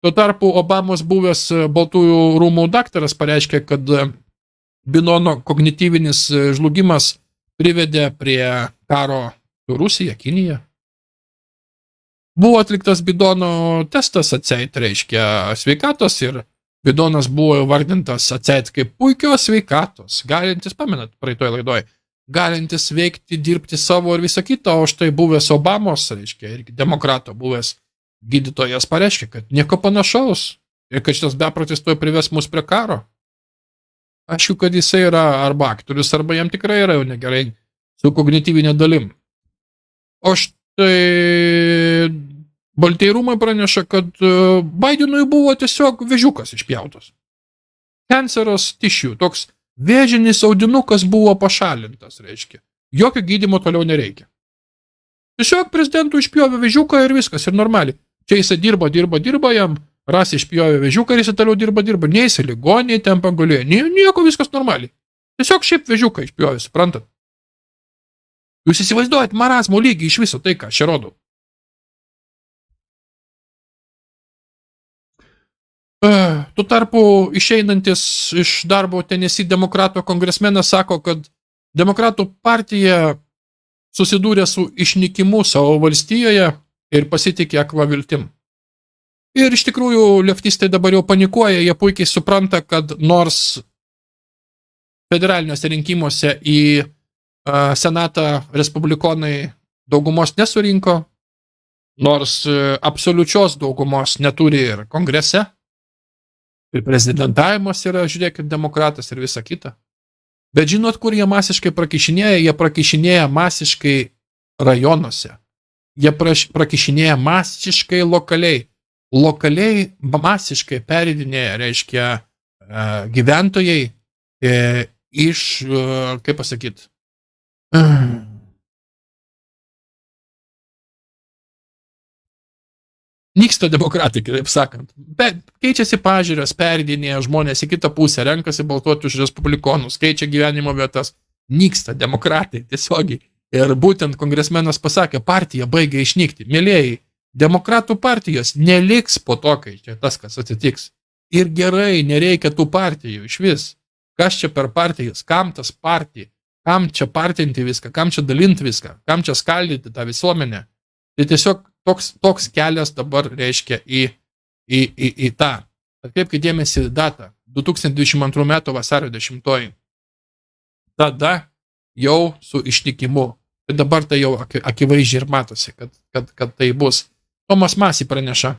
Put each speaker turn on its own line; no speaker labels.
Tuo tarpu Obamos buvęs Baltųjų rūmų daktaras pareiškė, kad Bidono kognityvinis žlugimas privedė prie karo su Rusija, Kinija. Buvo atliktas Bidono testas atseit, reiškia sveikatos, ir Bidonas buvo vardintas atseit kaip puikios sveikatos, galintis, pamenat, praeitoj laidoj, galintis veikti, dirbti savo ir visą kitą, o štai buvęs Obamos, reiškia, irgi demokrato buvęs gydytojas pareiškė, kad nieko panašaus ir kad šitas beprotis tuoj prives mus prie karo. Aišku, kad jisai yra arba aktorius, arba jam tikrai yra jau negerai su kognityvinė dalim. O štai Baltieji rūmai praneša, kad Bidenui buvo tiesiog vėžiukas išpjautas. Cancerous tissue, toks vėžinis audinukas buvo pašalintas, reiškia. Jokio gydymo toliau nereikia. Tiesiog prezidentų išpjovė vėžiuką ir viskas, ir normaliai. Čia jisai dirba jam, ras išpjovė vėžiuką ir jisai toliau dirba. Nei jisai ligonėje ten pagulėjo, nieko, viskas normaliai. Tiesiog šiaip vėžiuką išpjovė, suprantat? Jūs įsivaizduojat marazmo lygį iš viso tai, ką aš čia rodau. Tuo tarpu išeinantis iš darbo Tennessee demokratų kongresmenas sako, kad demokratų partija susidūrė su išnykimu savo valstijoje ir pasitikė akla viltim. Ir iš tikrųjų leftistai dabar jau panikuoja, jie puikiai supranta, kad nors federaliniuose rinkimuose į senatą respublikonai daugumos nesurinko, nors absoliučios daugumos neturi ir kongrese, ir prezidentavimas yra, žiūrėkit, demokratas ir visa kita. Bet žinot, kur jie masiškai prakišinėja? Jie prakišinėja masiškai rajonuose. Jie prakišinėja masiškai lokaliai. Lokaliai masiškai peridinėja, reiškia, gyventojai iš, kaip pasakyti, nyksta demokratai, kaip sakant. Bet keičiasi pažiūrės, peridinėja žmonės į kitą pusę, renkasi balsuoti už respublikonus, keičia gyvenimo vietas, nyksta demokratai tiesiogiai. Ir būtent kongresmenas pasakė, partija baigia išnykti. Mielieji, demokratų partijos neliks po to, kai čia tas, kas atsitiks. Ir gerai, nereikia tų partijų iš vis. Kas čia per partijas, kam tas partija, kam čia partinti viską, kam čia dalinti viską, kam čia skaldyti tą visuomenę. Tai tiesiog toks kelias dabar reiškia į tą. Atkreipkite dėmesį datą, 2022 metų vasario 10. Tada jau su išnykimu. Dabar tai jau akivaizdžiai ir matosi, kad tai bus. Tomas Masį praneša.